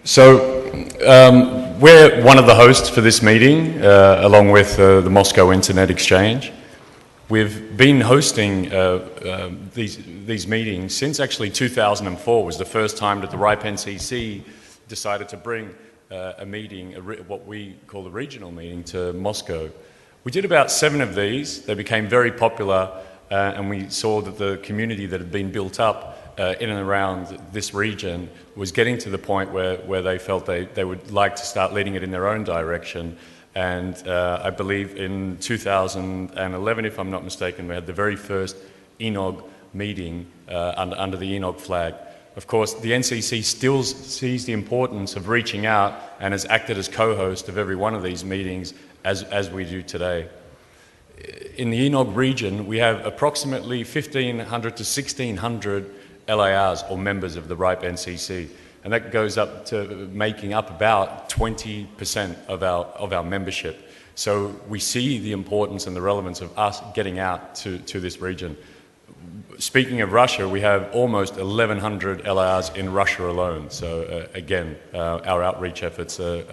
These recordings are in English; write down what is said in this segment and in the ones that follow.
So we're one of the hosts for this meeting, along with the Moscow Internet Exchange. We've been hosting these meetings since actually 2004 was the first time that the RIPE NCC decided to bring a meeting, what we call the regional meeting, to Moscow. We did about 7 of these. They became very popular, and we saw that the community that had been built up in and around this region was getting to the point where they felt they would like to start leading it in their own direction. And I believe in 2011, if I'm not mistaken, we had the very first Enog meeting under the Enog flag. Of course, the NCC still sees the importance of reaching out and has acted as co-host of every one of these meetings as we do today. In the Enog region, we have approximately 1,500 to 1,600 LARs, or members of the RIPE NCC, and that goes up to making up about 20% of our membership. So we see the importance and the relevance of us getting out to this region. Speaking of Russia, we have almost 1,100 LARs in Russia alone. So again, our outreach efforts are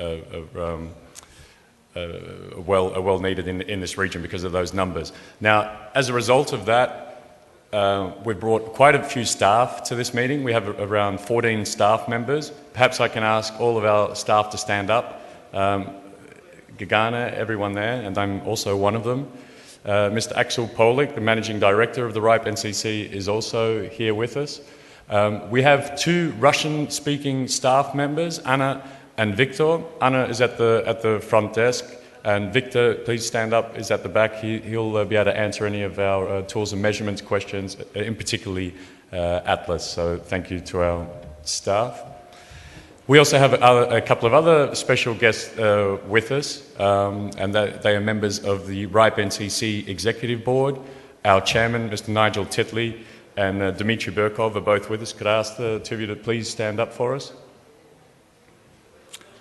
well needed in this region because of those numbers. Now, as a result of that, we've brought quite a few staff to this meeting. We have around 14 staff members. Perhaps I can ask all of our staff to stand up. Gagana, everyone there, and I'm also one of them. Mr. Axel Polik, the Managing Director of the RIPE NCC, is also here with us. We have 2 Russian-speaking staff members, Anna and Victor. Anna is at the front desk, and Victor, please stand up, is at the back. He'll be able to answer any of our tools and measurements questions, in particularly Atlas. So thank you to our staff. We also have a couple of other special guests with us, and they are members of the RIPE NCC Executive Board. Our chairman, Mr. Nigel Titley, and Dmitry Burkov are both with us. Could I ask the 2 of you to please stand up for us?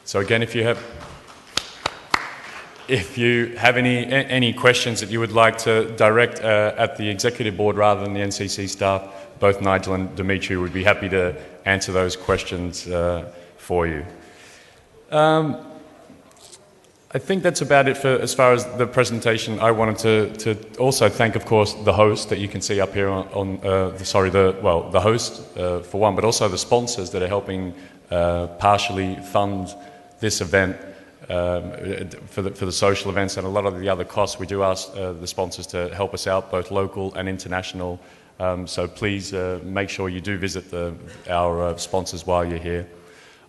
So again, if you have any questions that you would like to direct at the Executive Board rather than the NCC staff, both Nigel and Dimitri would be happy to answer those questions for you. I think that's about it as far as the presentation. I wanted to also thank, of course, the host that you can see up here the host for one, but also the sponsors that are helping partially fund this event. For the social events and a lot of the other costs. We do ask the sponsors to help us out, both local and international. So please make sure you do visit our sponsors while you're here.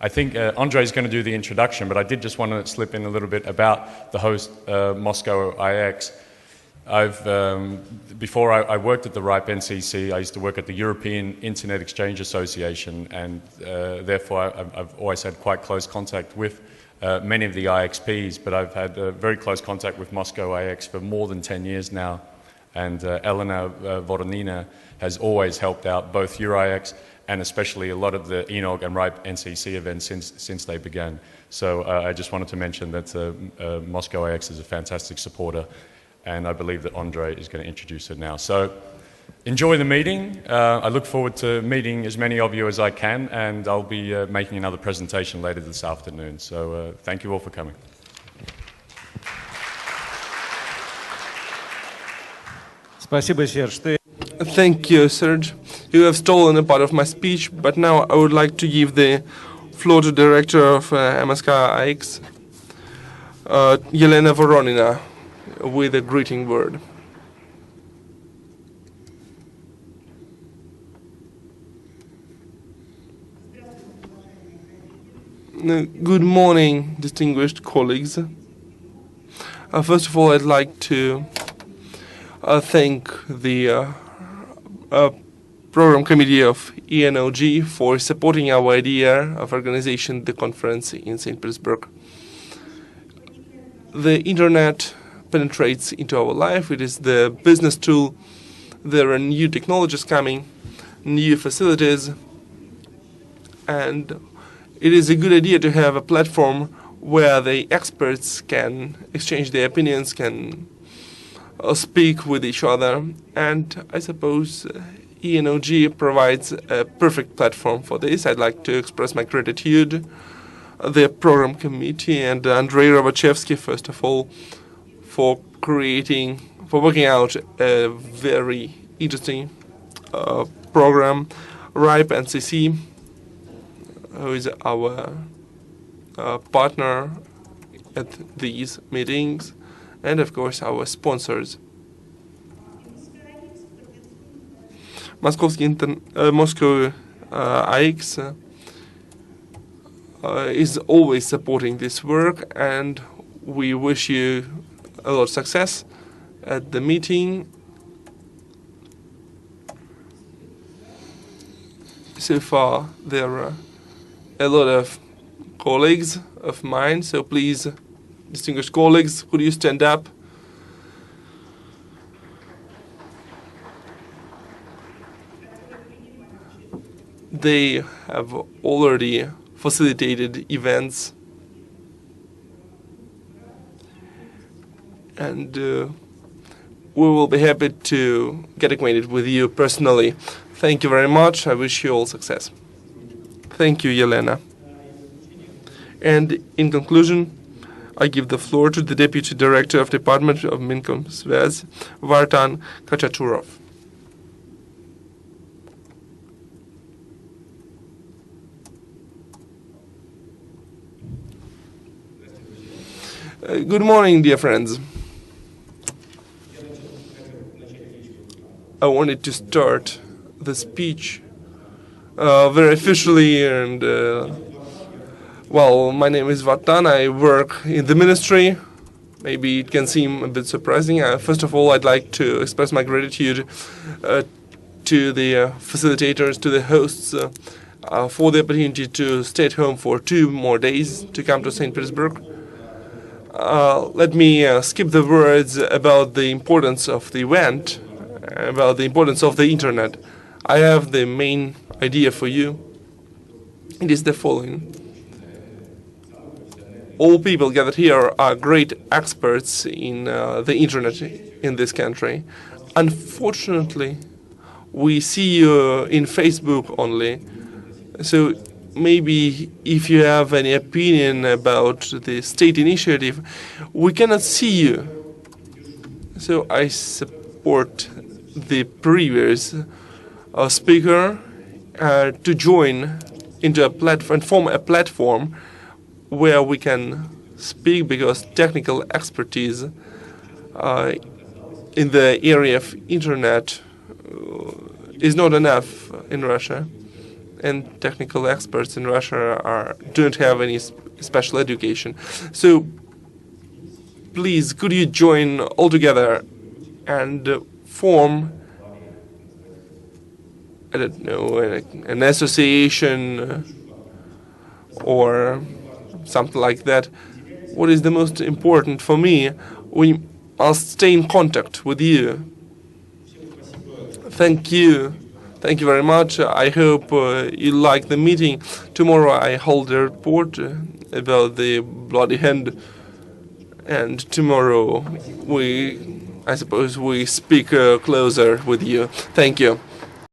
I think Andre is going to do the introduction, but I did just want to slip in a little bit about the host, Moscow IX. Before I worked at the RIPE NCC, I used to work at the European Internet Exchange Association, and therefore I've always had quite close contact with many of the IXPs, but I've had very close contact with Moscow IX for more than 10 years now, and Elena Voronina has always helped out both EurIX and especially a lot of the Enog and RIPE NCC events since they began. So I just wanted to mention that Moscow IX is a fantastic supporter, and I believe that Andre is going to introduce it now. So enjoy the meeting. I look forward to meeting as many of you as I can, and I'll be making another presentation later this afternoon. So thank you all for coming. Thank you, Serge. You have stolen a part of my speech, but now I would like to give the floor to the director of MSK IX, Elena Voronina, with a greeting word. Good morning, distinguished colleagues. First of all, I'd like to thank the program committee of Enog for supporting our idea of organizing the conference in St. Petersburg. The internet penetrates into our life. It is the business tool. There are new technologies coming, new facilities, and it is a good idea to have a platform where the experts can exchange their opinions, can speak with each other, and I suppose Enog provides a perfect platform for this. I'd like to express my gratitude the program committee, and Andrei Robachevsky, first of all, for working out a very interesting program. RIPE NCC, who is our partner at these meetings, and of course our sponsors. Moscow AX is always supporting this work, and we wish you a lot of success at the meeting. So far, there are a lot of colleagues of mine, so please, distinguished colleagues, could you stand up? They have already facilitated events, and we will be happy to get acquainted with you personally. Thank you very much. I wish you all success. Thank you, Yelena. And in conclusion, I give the floor to the Deputy Director of Department of Minkomsvязь, Vartan Kachaturov. Good morning, dear friends. I wanted to start the speech very officially, and well, my name is Vartan. I work in the ministry. Maybe it can seem a bit surprising. First of all, I'd like to express my gratitude to the facilitators, to the hosts, for the opportunity to stay at home for 2 more days to come to St. Petersburg. Let me skip the words about the importance of the event, about the importance of the internet. I have the main idea for you. It is the following. All people gathered here are great experts in the internet in this country. Unfortunately, we see you in Facebook only. So maybe if you have any opinion about the state initiative, we cannot see you. So I support the previous speaker to join into a platform, form a platform where we can speak, because technical expertise in the area of internet is not enough in Russia, and technical experts in Russia don't have any special education. So please, could you join all together and form, I don't know, an association or something like that. What is the most important for me? We must stay in contact with you. Thank you. Thank you very much. I hope you like the meeting. Tomorrow I hold a report about the bloody hand, and tomorrow I suppose we speak closer with you. Thank you.